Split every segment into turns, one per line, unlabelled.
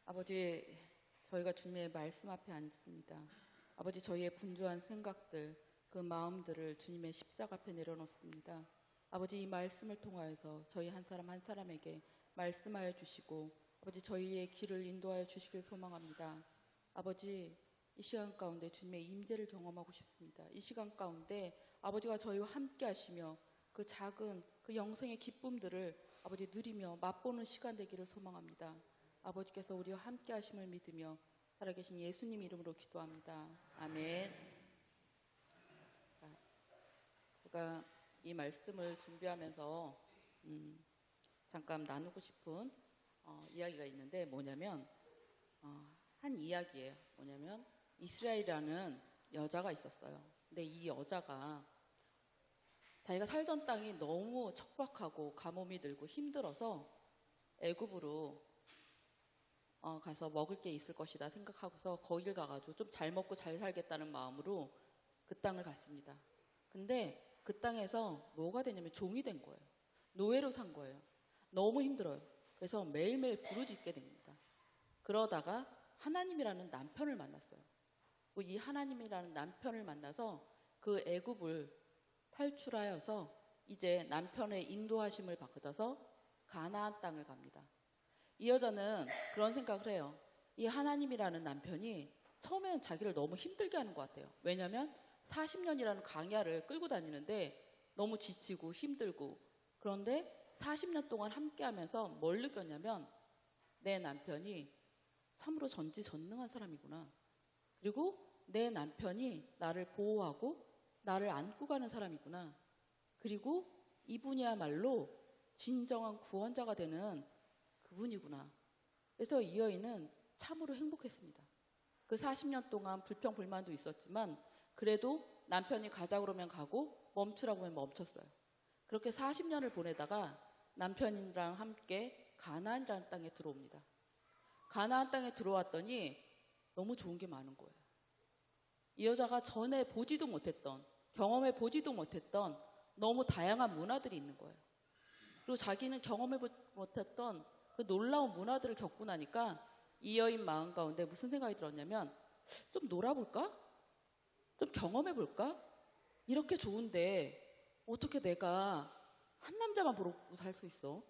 아버지, 저희가 주님의 말씀 앞에 앉습니다. 아버지, 저희의 분주한 생각들, 그 마음들을 주님의 십자가 앞에 내려놓습니다. 아버지, 이 말씀을 통하여서 저희 한 사람 한 사람에게 말씀하여 주시고 아버지, 저희의 길을 인도하여 주시길 소망합니다. 아버지, 이 시간 가운데 주님의 임재를 경험하고 싶습니다. 이 시간 가운데 아버지가 저희와 함께 하시며 그 작은 그 영생의 기쁨들을 아버지 누리며 맛보는 시간 되기를 소망합니다. 아버지께서 우리와 함께 하심을 믿으며 살아계신 예수님 이름으로 기도합니다. 아멘. 제가 이 말씀을 준비하면서 잠깐 나누고 싶은 이야기가 있는데 뭐냐면 한 이야기예요. 뭐냐면 이스라엘이라는 여자가 있었어요. 근데 이 여자가 자기가 살던 땅이 너무 척박하고 가뭄이 들고 힘들어서 애굽으로 가서 먹을 게 있을 것이다 생각하고서 거길 가가지고 좀 잘 먹고 잘 살겠다는 마음으로 그 땅을 갔습니다. 근데 그 땅에서 뭐가 되냐면 종이 된 거예요. 노예로 산 거예요. 너무 힘들어요. 그래서 매일매일 부르짖게 됩니다. 그러다가 하나님이라는 남편을 만났어요. 이 하나님이라는 남편을 만나서 그 애굽을 탈출하여서 이제 남편의 인도하심을 받아서 가나안 땅을 갑니다. 이 여자는 그런 생각을 해요. 이 하나님이라는 남편이 처음에는 자기를 너무 힘들게 하는 것 같아요. 왜냐하면 40년이라는 강야를 끌고 다니는데 너무 지치고 힘들고, 그런데 40년 동안 함께 하면서 뭘 느꼈냐면 내 남편이 참으로 전지전능한 사람이구나. 그리고 내 남편이 나를 보호하고 나를 안고 가는 사람이구나. 그리고 이분이야말로 진정한 구원자가 되는 그분이구나. 그래서 이 여인은 참으로 행복했습니다. 그 40년 동안 불평불만도 있었지만 그래도 남편이 가자 그러면 가고 멈추라고 하면 멈췄어요. 그렇게 40년을 보내다가 남편이랑 함께 가나안이라는 땅에 들어옵니다. 가나안 땅에 들어왔더니 너무 좋은 게 많은 거예요. 이 여자가 전에 보지도 못했던, 경험해 보지도 못했던 너무 다양한 문화들이 있는 거예요. 그리고 자기는 경험해 못했던 그 놀라운 문화들을 겪고 나니까 이 여인 마음 가운데 무슨 생각이 들었냐면 좀 놀아볼까? 좀 경험해볼까? 이렇게 좋은데 어떻게 내가 한 남자만 보고 살 수 있어?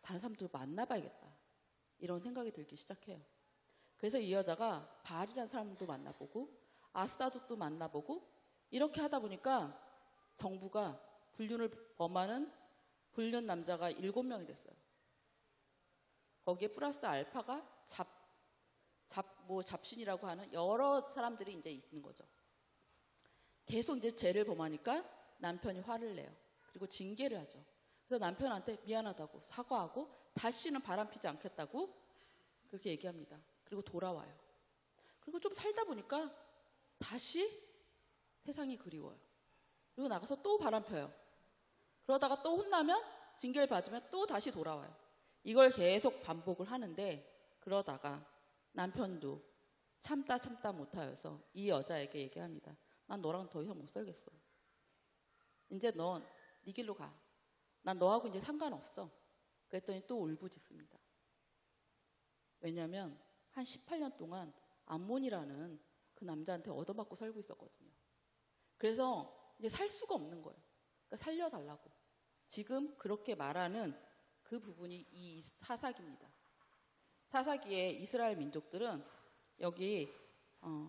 다른 사람들 만나봐야겠다. 이런 생각이 들기 시작해요. 그래서 이 여자가 바알이라는 사람도 만나보고 아스타롯도 만나보고 이렇게 하다 보니까 정부가 불륜을 범하는 불륜 남자가 7명이 됐어요. 거기에 플러스 알파가 잡신이라고 하는 여러 사람들이 이제 있는 거죠. 계속 이제 죄를 범하니까 남편이 화를 내요. 그리고 징계를 하죠. 그래서 남편한테 미안하다고 사과하고 다시는 바람피지 않겠다고 그렇게 얘기합니다. 그리고 돌아와요. 그리고 좀 살다 보니까 다시 세상이 그리워요. 그리고 나가서 또 바람펴요. 그러다가 또 혼나면 징계를 받으면 또 다시 돌아와요. 이걸 계속 반복을 하는데 그러다가 남편도 참다 못하여서 이 여자에게 얘기합니다. 난 너랑 더 이상 못 살겠어. 이제 넌 네 길로 가. 난 너하고 이제 상관없어. 그랬더니 또 울부짖습니다. 왜냐하면 한 18년 동안 암몬이라는 그 남자한테 얻어맞고 살고 있었거든요. 그래서 이제 살 수가 없는 거예요. 그러니까 살려달라고. 지금 그렇게 말하는 그 부분이 이 사사기입니다. 사사기에 이스라엘 민족들은 여기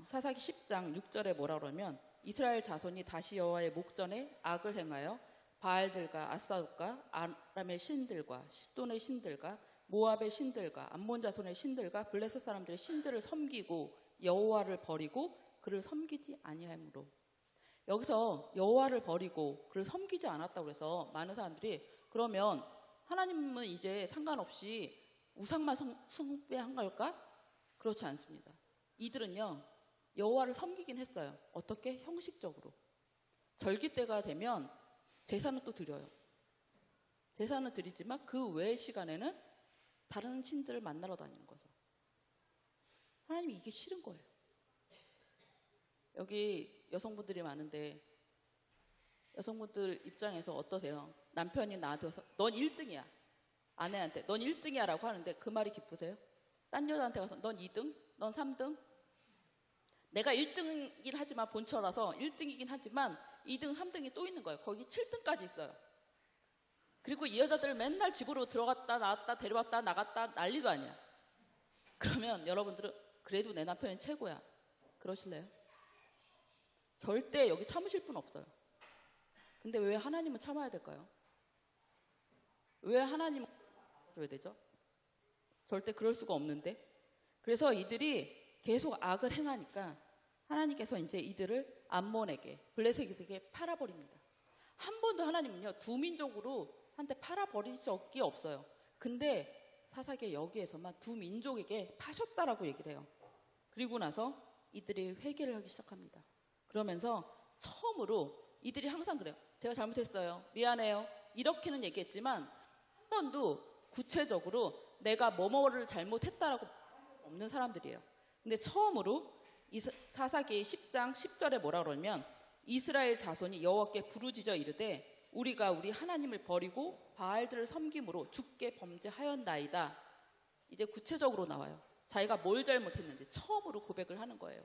사사기 10장 6절에 뭐라 그러면 이스라엘 자손이 다시 여호와의 목전에 악을 행하여 바알들과 아스타롯과 아람의 신들과 시돈의 신들과 모압의 신들과 암몬 자손의 신들과 블레셋 사람들의 신들을 섬기고 여호와를 버리고 그를 섬기지 아니하므로. 여기서 여호와를 버리고 그를 섬기지 않았다고 해서 많은 사람들이 그러면 하나님은 이제 상관없이 우상만 숭배한 걸까? 그렇지 않습니다. 이들은요 여호와를 섬기긴 했어요. 어떻게? 형식적으로. 절기 때가 되면 제사는 또 드려요. 제사는 드리지만 그 외의 시간에는 다른 신들을 만나러 다니는 거죠. 하나님이 이게 싫은 거예요. 여기 여성분들이 많은데 여성분들 입장에서 어떠세요? 남편이 나한테 와서 넌 1등이야. 아내한테 넌 1등이야 라고 하는데 그 말이 기쁘세요? 딴 여자한테 가서 넌 2등, 넌 3등. 내가 1등이긴 하지만 본처라서 1등이긴 하지만 2등, 3등이 또 있는 거예요. 거기 7등까지 있어요. 그리고 이 여자들 맨날 집으로 들어갔다 나왔다 데려왔다 나갔다 난리도 아니야. 그러면 여러분들은 그래도 내 남편이 최고야. 그러실래요? 절대 여기 참으실 분 없어요. 근데 왜 하나님은 참아야 될까요? 왜 하나님은 참아줘야 되죠? 절대 그럴 수가 없는데. 그래서 이들이 계속 악을 행하니까 하나님께서 이제 이들을 암몬에게, 블레셋에게 팔아버립니다. 한 번도 하나님은요, 두 민족으로 한테 팔아버린 적이 없어요. 근데 사사기의 여기에서만 두 민족에게 파셨다라고 얘기를 해요. 그리고 나서 이들이 회개를 하기 시작합니다. 그러면서 처음으로 이들이 항상 그래요. 제가 잘못했어요. 미안해요. 이렇게는 얘기했지만 한 번도 구체적으로 내가 뭐뭐를 잘못했다라고 없는 사람들이에요. 근데 처음으로 사사기 10장 10절에 뭐라 그러냐면 이스라엘 자손이 여호와께 부르짖어 이르되 우리가 우리 하나님을 버리고 바알들을 섬김으로 주께 범죄하였나이다. 이제 구체적으로 나와요. 자기가 뭘 잘못했는지 처음으로 고백을 하는 거예요.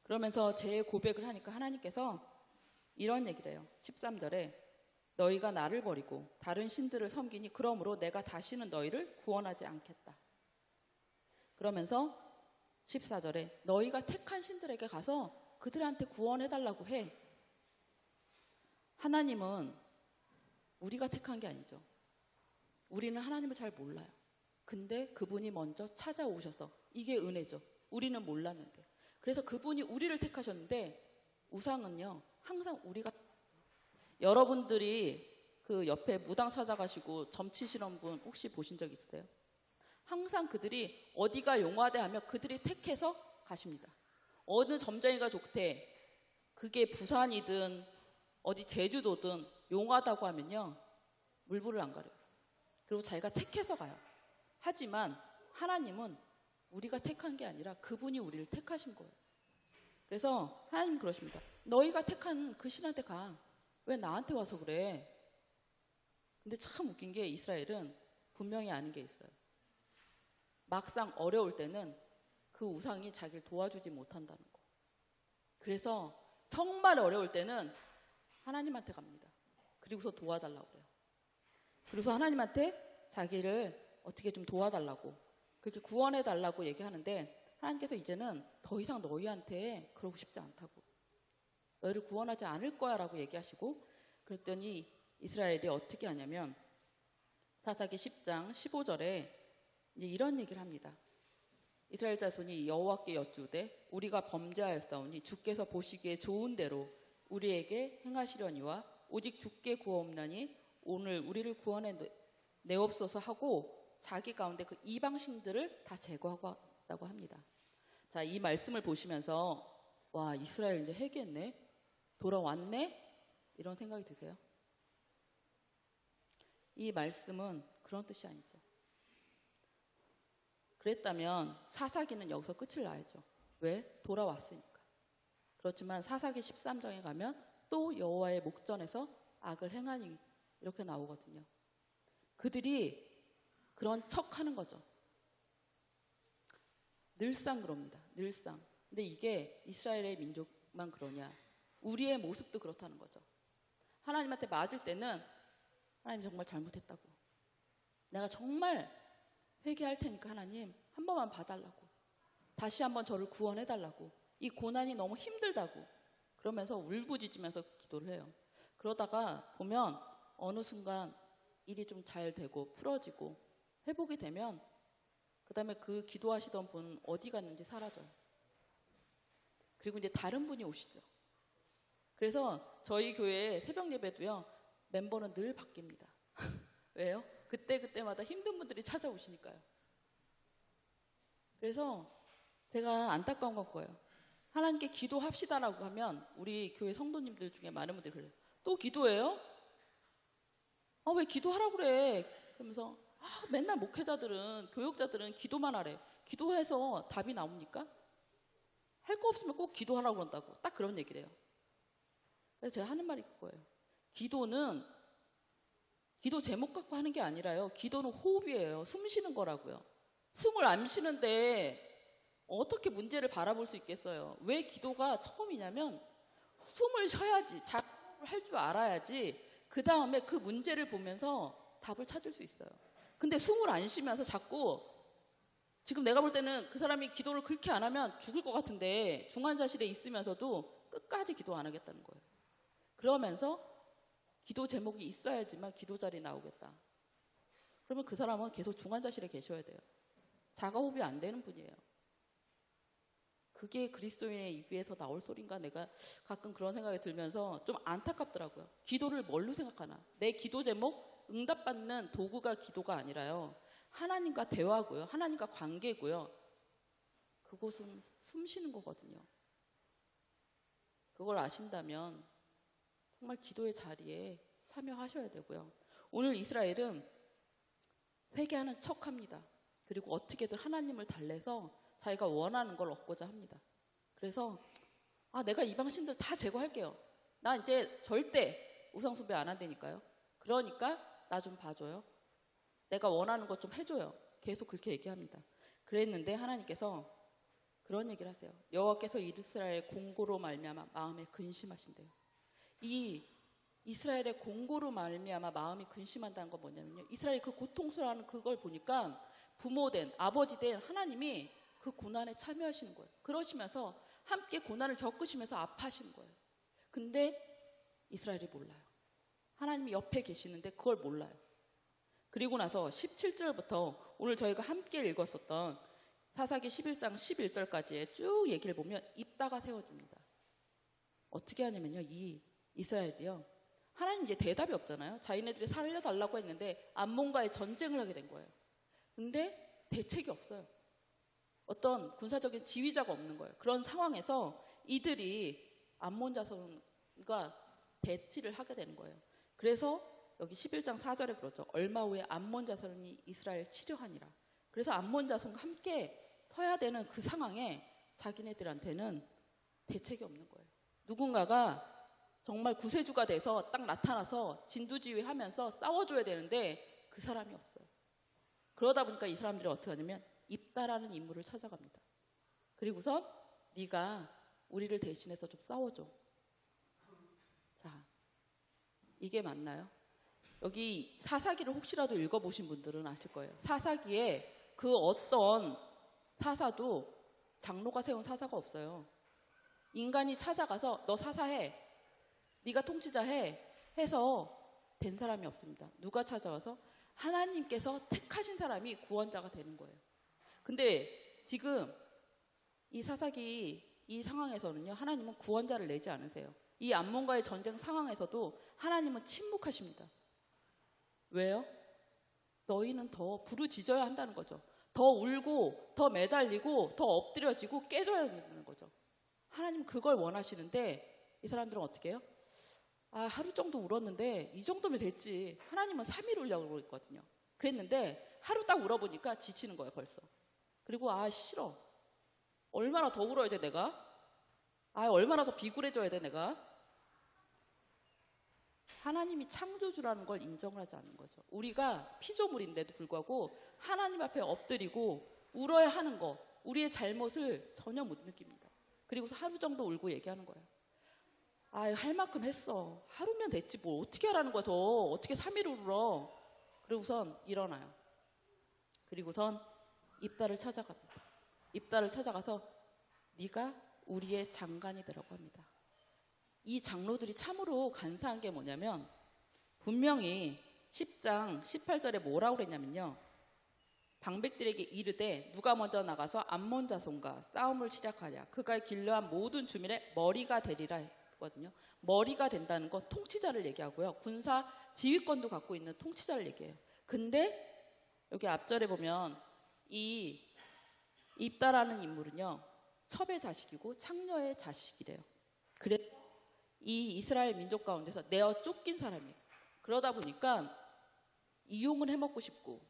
그러면서 제 고백을 하니까 하나님께서 이런 얘기를 해요. 13절에 너희가 나를 버리고 다른 신들을 섬기니 그러므로 내가 다시는 너희를 구원하지 않겠다. 그러면서 14절에 너희가 택한 신들에게 가서 그들한테 구원해달라고 해. 하나님은 우리가 택한 게 아니죠. 우리는 하나님을 잘 몰라요. 근데 그분이 먼저 찾아오셔서 이게 은혜죠. 우리는 몰랐는데. 그래서 그분이 우리를 택하셨는데 우상은요 항상 우리가 여러분들이 그 옆에 무당 찾아가시고 점치시는 분 혹시 보신 적 있으세요? 항상 그들이 어디가 용화대 하면 그들이 택해서 가십니다. 어느 점쟁이가 좋대. 그게 부산이든 어디 제주도든 용하다고 하면요 물불을 안 가려요. 그리고 자기가 택해서 가요. 하지만 하나님은 우리가 택한 게 아니라 그분이 우리를 택하신 거예요. 그래서 하나님은 그러십니다. 너희가 택한 그 신한테 가. 왜 나한테 와서 그래? 근데 참 웃긴 게 이스라엘은 분명히 아는 게 있어요. 막상 어려울 때는 그 우상이 자기를 도와주지 못한다는 거. 그래서 정말 어려울 때는 하나님한테 갑니다. 그리고서 도와달라고 그래요. 그래서 하나님한테 자기를 어떻게 좀 도와달라고 그렇게 구원해달라고 얘기하는데 하나님께서 이제는 더 이상 너희한테 그러고 싶지 않다고 너희를 구원하지 않을 거야 라고 얘기하시고 그랬더니 이스라엘이 어떻게 하냐면 사사기 10장 15절에 이제 이런 얘기를 합니다. 이스라엘 자손이 여호와께 여쭈되 우리가 범죄하였사오니 주께서 보시기에 좋은 대로 우리에게 행하시려니와 오직 주께 구하옵나니 오늘 우리를 구원해 내옵소서 하고 자기 가운데 그 이방신들을 다 제거하고 왔다고 합니다. 자, 이 말씀을 보시면서 와 이스라엘 이제 회개했네? 돌아왔네? 이런 생각이 드세요? 이 말씀은 그런 뜻이 아니죠. 그랬다면 사사기는 여기서 끝을 놔야죠. 왜? 돌아왔으니까. 그렇지만 사사기 13장에 가면 또 여호와의 목전에서 악을 행하니 이렇게 나오거든요. 그들이 그런 척하는 거죠. 늘상 그럽니다. 늘상. 근데 이게 이스라엘의 민족만 그러냐. 우리의 모습도 그렇다는 거죠. 하나님한테 맞을 때는 하나님 정말 잘못했다고. 내가 정말 회개할 테니까 하나님 한 번만 봐달라고. 다시 한번 저를 구원해달라고. 이 고난이 너무 힘들다고. 그러면서 울부짖으면서 기도를 해요. 그러다가 보면 어느 순간 일이 좀 잘 되고 풀어지고 회복이 되면 그 다음에 그 기도하시던 분 어디 갔는지 사라져요. 그리고 이제 다른 분이 오시죠. 그래서 저희 교회 새벽 예배도요. 멤버는 늘 바뀝니다. 왜요? 그때마다 힘든 분들이 찾아오시니까요. 그래서 제가 안타까운 건 그거예요. 하나님께 기도합시다라고 하면 우리 교회 성도님들 중에 많은 분들이 그래요. 또 기도해요? 왜 기도하라고 그래? 그러면서 맨날 목회자들은 교역자들은 기도만 하래. 기도해서 답이 나옵니까? 할 거 없으면 꼭 기도하라고 그런다고. 딱 그런 얘기를 해요. 그래서 제가 하는 말이 그거예요. 기도는 기도 제목 갖고 하는 게 아니라요. 기도는 호흡이에요. 숨 쉬는 거라고요. 숨을 안 쉬는데 어떻게 문제를 바라볼 수 있겠어요? 왜 기도가 처음이냐면 숨을 쉬어야지, 작업을 할 줄 알아야지 그 다음에 그 문제를 보면서 답을 찾을 수 있어요. 근데 숨을 안 쉬면서 자꾸 지금 내가 볼 때는 그 사람이 기도를 그렇게 안 하면 죽을 것 같은데 중환자실에 있으면서도 끝까지 기도 안 하겠다는 거예요. 그러면서 기도 제목이 있어야지만 기도 자리 나오겠다. 그러면 그 사람은 계속 중환자실에 계셔야 돼요. 자가호흡이 안 되는 분이에요. 그게 그리스도인의 입에서 나올 소린가 내가 가끔 그런 생각이 들면서 좀 안타깝더라고요. 기도를 뭘로 생각하나? 내 기도 제목 응답받는 도구가 기도가 아니라요. 하나님과 대화고요. 하나님과 관계고요. 그곳은 숨 쉬는 거거든요. 그걸 아신다면 정말 기도의 자리에 참여하셔야 되고요. 오늘 이스라엘은 회개하는 척합니다. 그리고 어떻게든 하나님을 달래서 자기가 원하는 걸 얻고자 합니다. 그래서 내가 이방신들 다 제거할게요. 나 이제 절대 우상숭배 안 한다니까요. 그러니까 나 좀 봐줘요. 내가 원하는 것 좀 해줘요. 계속 그렇게 얘기합니다. 그랬는데 하나님께서 그런 얘기를 하세요. 여호와께서 이스라엘 공고로 말미암아 마음에 근심하신대요. 이 이스라엘의 공고로 말미암아 마음이 근심한다는 건 뭐냐면요. 이스라엘이 그 고통스러워하는 그걸 보니까 부모된 아버지 된 하나님이 그 고난에 참여하시는 거예요. 그러시면서 함께 고난을 겪으시면서 아파하시는 거예요. 근데 이스라엘이 몰라요. 하나님이 옆에 계시는데 그걸 몰라요. 그리고 나서 17절부터 오늘 저희가 함께 읽었었던 사사기 11장 11절까지의 쭉 얘기를 보면 입다가 세워집니다. 어떻게 하냐면요. 이 이스라엘이요. 하나님 이제 대답이 없잖아요. 자기네들이 살려달라고 했는데 암몬과의 전쟁을 하게 된 거예요. 근데 대책이 없어요. 어떤 군사적인 지휘자가 없는 거예요. 그런 상황에서 이들이 암몬 자손과 대치를 하게 되는 거예요. 그래서 여기 11장 4절에 그러죠. 얼마 후에 암몬 자손이 이스라엘 치려하니라. 그래서 암몬 자손과 함께 서야 되는 그 상황에 자기네들한테는 대책이 없는 거예요. 누군가가 정말 구세주가 돼서 딱 나타나서 진두지휘하면서 싸워줘야 되는데 그 사람이 없어요. 그러다 보니까 이 사람들이 어떻게 하냐면 입다라는 인물을 찾아갑니다. 그리고선 네가 우리를 대신해서 좀 싸워줘. 자, 이게 맞나요? 여기 사사기를 혹시라도 읽어보신 분들은 아실 거예요. 사사기에 그 어떤 사사도 장로가 세운 사사가 없어요. 인간이 찾아가서 너 사사해, 네가 통치자해 해서 된 사람이 없습니다. 누가 찾아와서? 하나님께서 택하신 사람이 구원자가 되는 거예요. 근데 지금 이 사사기 이 상황에서는요. 하나님은 구원자를 내지 않으세요. 이 암몬과의 전쟁 상황에서도 하나님은 침묵하십니다. 왜요? 너희는 더 부르짖어야 한다는 거죠. 더 울고 더 매달리고 더 엎드려지고 깨져야 된다는 거죠. 하나님은 그걸 원하시는데 이 사람들은 어떻게 해요? 하루 정도 울었는데 이 정도면 됐지. 하나님은 3일 울려고 그러고 있거든요. 그랬는데 하루 딱 울어보니까 지치는 거예요 벌써. 그리고 싫어. 얼마나 더 울어야 돼 내가? 얼마나 더 비굴해져야 돼 내가? 하나님이 창조주라는 걸 인정을 하지 않는 거죠. 우리가 피조물인데도 불구하고 하나님 앞에 엎드리고 울어야 하는 거, 우리의 잘못을 전혀 못 느낍니다. 그리고서 하루 정도 울고 얘기하는 거예요. 할 만큼 했어. 하루면 됐지 뭘 어떻게 하라는 거야 더. 어떻게 3일 울어. 그리고선 일어나요. 그리고선 입다를 찾아갑니다. 입다를 찾아가서 네가 우리의 장관이 되라고 합니다. 이 장로들이 참으로 간사한 게 뭐냐면 분명히 10장 18절에 뭐라고 그랬냐면요. 방백들에게 이르되 누가 먼저 나가서 암몬 자손과 싸움을 시작하냐. 그가 길러한 모든 주민의 머리가 되리라 했거든요. 머리가 된다는 건 통치자를 얘기하고요. 군사 지휘권도 갖고 있는 통치자를 얘기해요. 근데 여기 앞절에 보면 이 입다라는 인물은요. 첩의 자식이고 창녀의 자식이래요. 그래서 이 이스라엘 민족 가운데서 내어 쫓긴 사람이에요. 그러다 보니까 이용을 해먹고 싶고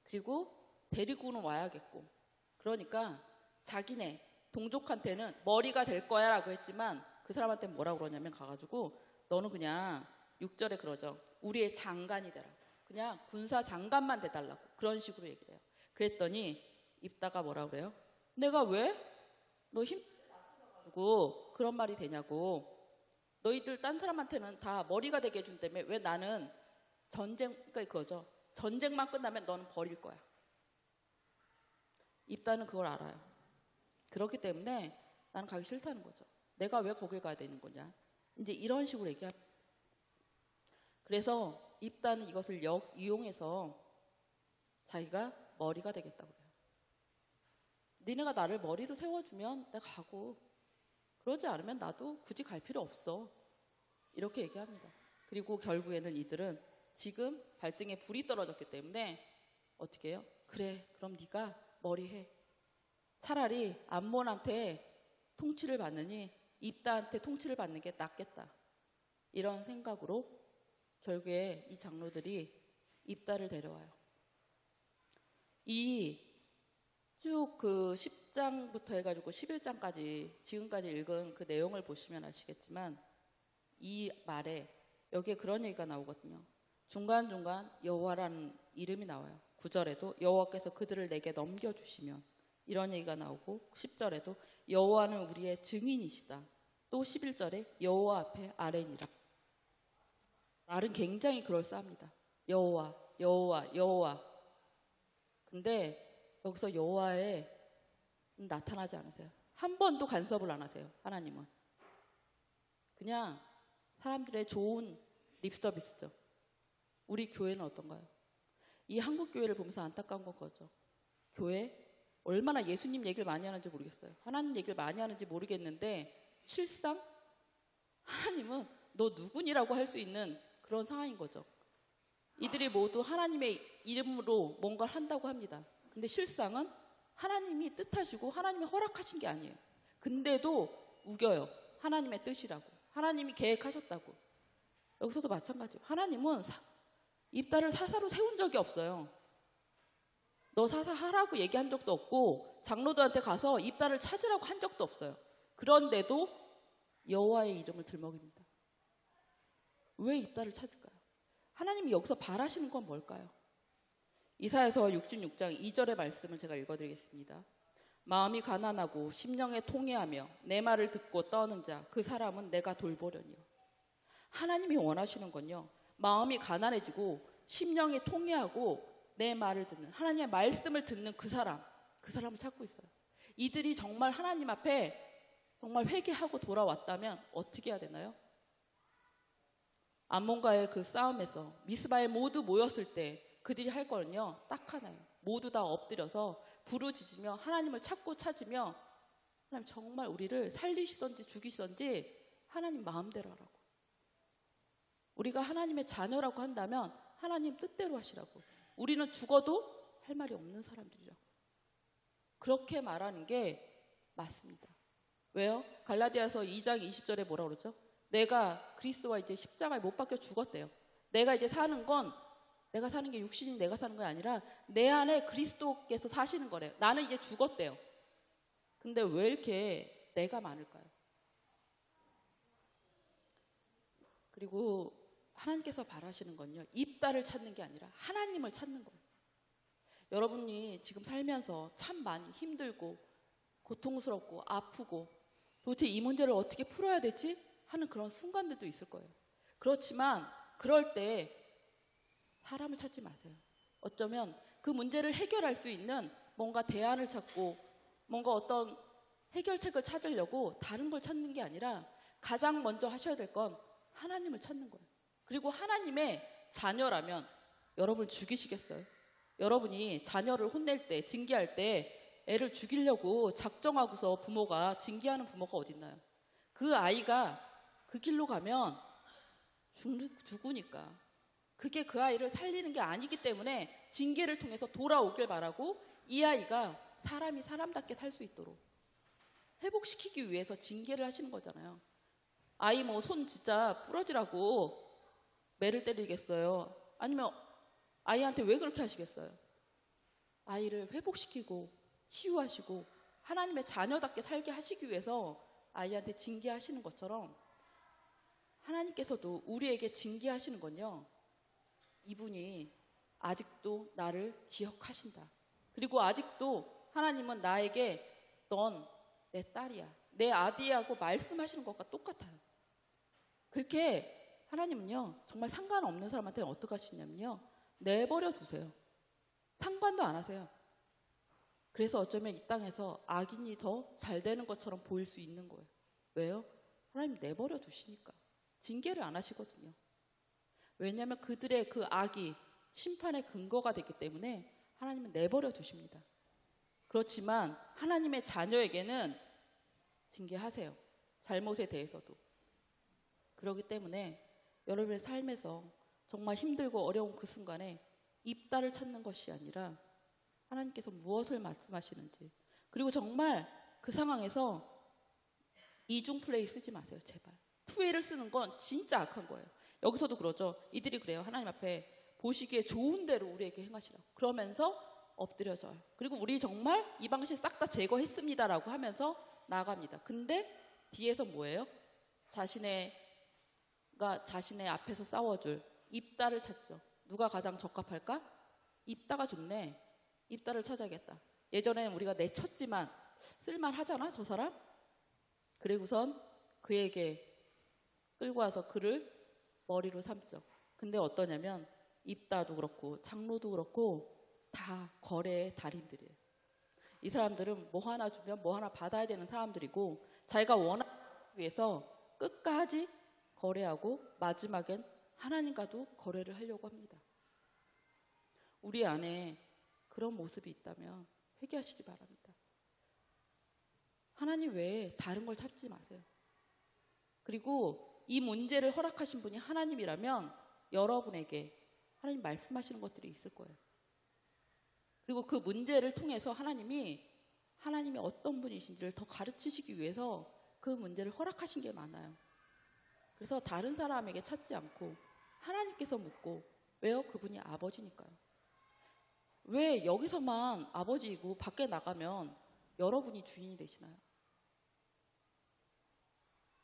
그리고 데리고는 와야겠고 그러니까 자기네 동족한테는 머리가 될 거야 라고 했지만 그 사람한테는 뭐라고 그러냐면 가가지고 너는 그냥 6절에 그러죠. 우리의 장관이 되라. 그냥 군사 장관만 돼달라고 그런 식으로 얘기해요. 그랬더니 입다가 뭐라 그래요? 내가 왜? 너 힘들고 그런 말이 되냐고. 너희들 딴 사람한테는 다 머리가 되게 해준다며 왜 나는 그러니까 그거죠. 전쟁만 끝나면 너는 버릴 거야. 입다는 그걸 알아요. 그렇기 때문에 나는 가기 싫다는 거죠. 내가 왜 거길 가야 되는 거냐. 이제 이런 식으로 얘기합니다. 그래서 입다는 이것을 이용해서 자기가 머리가 되겠다고 그래요. 니네가 나를 머리로 세워주면 내가 가고 그러지 않으면 나도 굳이 갈 필요 없어. 이렇게 얘기합니다. 그리고 결국에는 이들은 지금 발등에 불이 떨어졌기 때문에 어떻게 해요? 그래, 그럼 네가 머리 해. 차라리 암몬한테 통치를 받느니 입다한테 통치를 받는 게 낫겠다. 이런 생각으로 결국에 이 장로들이 입다를 데려와요. 이 쭉 그 10장부터 해가지고 11장까지 지금까지 읽은 그 내용을 보시면 아시겠지만 이 말에 여기에 그런 얘기가 나오거든요. 중간중간 여호와라는 이름이 나와요. 9절에도 여호와께서 그들을 내게 넘겨주시면 이런 얘기가 나오고 10절에도 여호와는 우리의 증인이시다. 또 11절에 여호와 앞에 아뢰니라. 말은 굉장히 그럴싸합니다. 여호와, 여호와, 여호와. 근데 여기서 여호와에 나타나지 않으세요. 한 번도 간섭을 안 하세요. 하나님은. 그냥 사람들의 좋은 립서비스죠. 우리 교회는 어떤가요? 이 한국 교회를 보면서 안타까운 건 그거죠. 교회 얼마나 예수님 얘기를 많이 하는지 모르겠어요. 하나님 얘기를 많이 하는지 모르겠는데 실상 하나님은 너 누구니라고 할 수 있는 그런 상황인 거죠. 이들이 모두 하나님의 이름으로 뭔가를 한다고 합니다. 근데 실상은 하나님이 뜻하시고 하나님이 허락하신 게 아니에요. 근데도 우겨요. 하나님의 뜻이라고. 하나님이 계획하셨다고. 여기서도 마찬가지예요. 하나님은 입다를 사사로 세운 적이 없어요. 너 사사하라고 얘기한 적도 없고 장로들한테 가서 입다를 찾으라고 한 적도 없어요. 그런데도 여호와의 이름을 들먹입니다. 왜 입다를 찾을까요? 하나님이 여기서 바라시는 건 뭘까요? 이사야서 66장 2절의 말씀을 제가 읽어드리겠습니다. 마음이 가난하고 심령에 통회하며 내 말을 듣고 떠는 자 그 사람은 내가 돌보려니요. 하나님이 원하시는 건요. 마음이 가난해지고 심령이 통회하고 내 말을 듣는 하나님의 말씀을 듣는 그 사람을 찾고 있어요. 이들이 정말 하나님 앞에 정말 회개하고 돌아왔다면 어떻게 해야 되나요? 암몬과의 그 싸움에서 미스바에 모두 모였을 때 그들이 할 거는요. 딱 하나예요. 모두 다 엎드려서 부르짖으며 하나님을 찾으며 하나님 정말 우리를 살리시던지 죽이시던지 하나님 마음대로 하라고. 우리가 하나님의 자녀라고 한다면 하나님 뜻대로 하시라고. 우리는 죽어도 할 말이 없는 사람들이라고. 그렇게 말하는 게 맞습니다. 왜요? 갈라디아서 2장 20절에 뭐라고 그러죠? 내가 그리스도와 이제 십자가에 못 박혀 죽었대요. 내가 이제 사는 건 내가 사는 게 육신이 내가 사는 게 아니라 내 안에 그리스도께서 사시는 거래요. 나는 이제 죽었대요. 근데 왜 이렇게 내가 많을까요? 그리고 하나님께서 바라시는 건요. 입다를 찾는 게 아니라 하나님을 찾는 거예요. 여러분이 지금 살면서 참 많이 힘들고 고통스럽고 아프고 도대체 이 문제를 어떻게 풀어야 되지? 하는 그런 순간들도 있을 거예요. 그렇지만 그럴 때 사람을 찾지 마세요. 어쩌면 그 문제를 해결할 수 있는 뭔가 대안을 찾고 뭔가 어떤 해결책을 찾으려고 다른 걸 찾는 게 아니라 가장 먼저 하셔야 될 건 하나님을 찾는 거예요. 그리고 하나님의 자녀라면 여러분 죽이시겠어요? 여러분이 자녀를 혼낼 때, 징계할 때 애를 죽이려고 작정하고서 부모가 징계하는 부모가 어딨나요? 그 아이가 그 길로 가면 죽으니까. 그게 그 아이를 살리는 게 아니기 때문에 징계를 통해서 돌아오길 바라고 이 아이가 사람이 사람답게 살 수 있도록 회복시키기 위해서 징계를 하시는 거잖아요. 아이 뭐 손 진짜 부러지라고 매를 때리겠어요? 아니면 아이한테 왜 그렇게 하시겠어요? 아이를 회복시키고 치유하시고 하나님의 자녀답게 살게 하시기 위해서 아이한테 징계하시는 것처럼 하나님께서도 우리에게 징계하시는 건요. 이분이 아직도 나를 기억하신다. 그리고 아직도 하나님은 나에게 넌 내 딸이야, 내 아들이라고 말씀하시는 것과 똑같아요. 그렇게 하나님은요, 정말 상관없는 사람한테는 어떻게 하시냐면요, 내버려 두세요. 상관도 안 하세요. 그래서 어쩌면 이 땅에서 악인이 더 잘 되는 것처럼 보일 수 있는 거예요. 왜요? 하나님 내버려 두시니까. 징계를 안 하시거든요. 왜냐하면 그들의 그 악이 심판의 근거가 되기 때문에 하나님은 내버려 두십니다. 그렇지만 하나님의 자녀에게는 징계하세요. 잘못에 대해서도. 그렇기 때문에 여러분의 삶에서 정말 힘들고 어려운 그 순간에 입다를 찾는 것이 아니라 하나님께서 무엇을 말씀하시는지, 그리고 정말 그 상황에서 이중 플레이 쓰지 마세요. 제발. 투웨이를 쓰는 건 진짜 악한 거예요. 여기서도 그러죠. 이들이 그래요. 하나님 앞에 보시기에 좋은 대로 우리에게 행하시라고. 그러면서 엎드려져요. 그리고 우리 정말 이 방식 싹 다 제거했습니다라고 하면서 나아갑니다. 근데 뒤에서 뭐예요? 자신의 앞에서 싸워줄 입다를 찾죠. 누가 가장 적합할까? 입다가 좋네. 입다를 찾아야겠다. 예전에는 우리가 내쳤지만 쓸만하잖아, 저 사람? 그리고선 그에게 끌고 와서 그를 머리로 삼죠. 근데 어떠냐면 입다도 그렇고 장로도 그렇고 다 거래의 달인들이에요. 이 사람들은 뭐 하나 주면 뭐 하나 받아야 되는 사람들이고, 자기가 원하기 위해서 끝까지 거래하고 마지막엔 하나님과도 거래를 하려고 합니다. 우리 안에 그런 모습이 있다면 회개하시기 바랍니다. 하나님 외에 다른 걸 찾지 마세요. 그리고 이 문제를 허락하신 분이 하나님이라면 여러분에게 하나님 말씀하시는 것들이 있을 거예요. 그리고 그 문제를 통해서 하나님이 어떤 분이신지를 더 가르치시기 위해서 그 문제를 허락하신 게 많아요. 그래서 다른 사람에게 찾지 않고 하나님께서 묻고, 왜요? 그분이 아버지니까요. 왜 여기서만 아버지이고 밖에 나가면 여러분이 주인이 되시나요?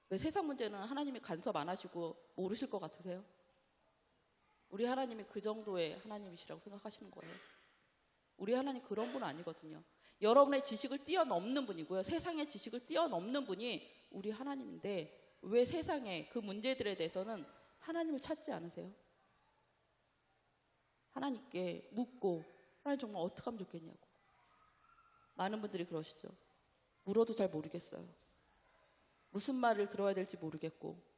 왜 세상 문제는 하나님이 간섭 안 하시고 모르실 것 같으세요? 우리 하나님이 그 정도의 하나님이시라고 생각하시는 거예요. 우리 하나님 그런 분 아니거든요. 여러분의 지식을 뛰어넘는 분이고요. 세상의 지식을 뛰어넘는 분이 우리 하나님인데, 왜 세상의 그 문제들에 대해서는 하나님을 찾지 않으세요? 하나님께 묻고, 하나님 정말 어떻게 하면 좋겠냐고. 많은 분들이 그러시죠. 물어도 잘 모르겠어요. 무슨 말을 들어야 될지 모르겠고,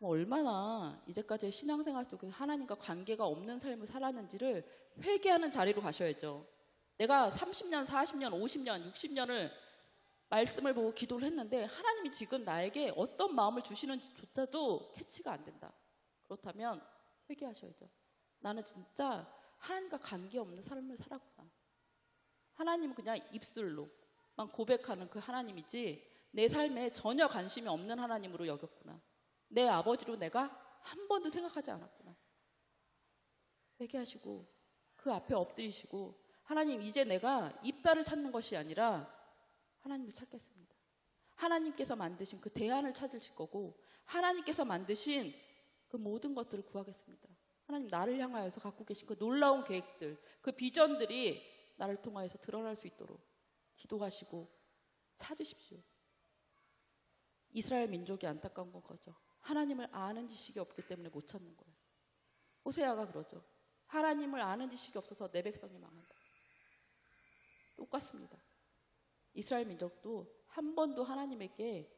얼마나 이제까지의 신앙생활 속에서 하나님과 관계가 없는 삶을 살았는지를 회개하는 자리로 가셔야죠. 내가 30년, 40년, 50년, 60년을 말씀을 보고 기도를 했는데 하나님이 지금 나에게 어떤 마음을 주시는지조차도 캐치가 안 된다. 그렇다면 회개하셔야죠. 나는 진짜 하나님과 관계없는 삶을 살았구나. 하나님은 그냥 입술로만 고백하는 그 하나님이지 내 삶에 전혀 관심이 없는 하나님으로 여겼구나. 내 아버지로 내가 한 번도 생각하지 않았구나. 회개하시고 그 앞에 엎드리시고, 하나님, 이제 내가 입다를 찾는 것이 아니라 하나님을 찾겠습니다. 하나님께서 만드신 그 대안을 찾으실 거고, 하나님께서 만드신 그 모든 것들을 구하겠습니다. 하나님, 나를 향하여서 갖고 계신 그 놀라운 계획들, 그 비전들이 나를 통하여서 드러날 수 있도록 기도하시고 찾으십시오. 이스라엘 민족이 안타까운 건 거죠. 하나님을 아는 지식이 없기 때문에 못 찾는 거예요. 호세아가 그러죠. 하나님을 아는 지식이 없어서 내 백성이 망한다. 똑같습니다. 이스라엘 민족도 한 번도 하나님에게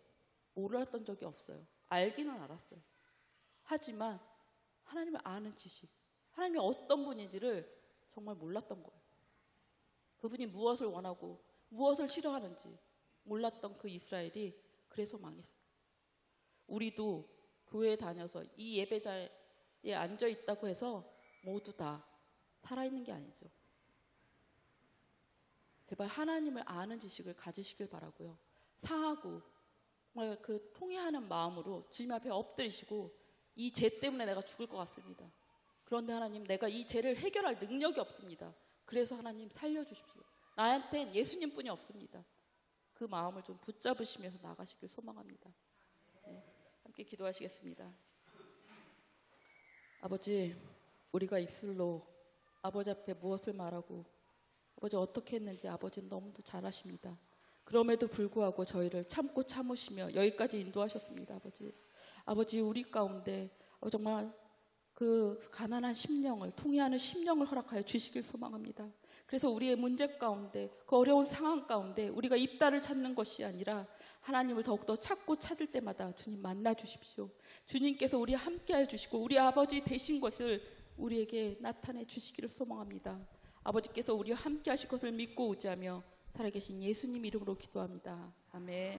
몰랐던 적이 없어요. 알기는 알았어요. 하지만 하나님을 아는 지식, 하나님이 어떤 분인지를 정말 몰랐던 거예요. 그분이 무엇을 원하고 무엇을 싫어하는지 몰랐던 그 이스라엘이 그래서 망했어요. 우리도 교회에 다녀서 이 예배자에 앉아 있다고 해서 모두 다 살아있는 게 아니죠. 제발 하나님을 아는 지식을 가지시길 바라고요. 상하고 정말 그 통회하는 마음으로 주님 앞에 엎드리시고, 이 죄 때문에 내가 죽을 것 같습니다. 그런데 하나님, 내가 이 죄를 해결할 능력이 없습니다. 그래서 하나님 살려주십시오. 나한텐 예수님뿐이 없습니다. 그 마음을 좀 붙잡으시면서 나가시길 소망합니다. 네, 함께 기도하시겠습니다. 아버지, 우리가 입술로 아버지 앞에 무엇을 말하고 아버지 어떻게 했는지 아버지는 너무도 잘 아십니다. 그럼에도 불구하고 저희를 참고 참으시며 여기까지 인도하셨습니다. 아버지 우리 가운데 정말 그 가난한 심령을 통회하는 심령을 허락하여 주시길 소망합니다. 그래서 우리의 문제 가운데 그 어려운 상황 가운데 우리가 입다를 찾는 것이 아니라 하나님을 더욱더 찾고 찾을 때마다 주님 만나 주십시오. 주님께서 우리 함께해 주시고 우리 아버지 되신 것을 우리에게 나타내 주시기를 소망합니다. 아버지께서 우리와 함께 하실 것을 믿고 의지하며 살아계신 예수님 이름으로 기도합니다. 아멘.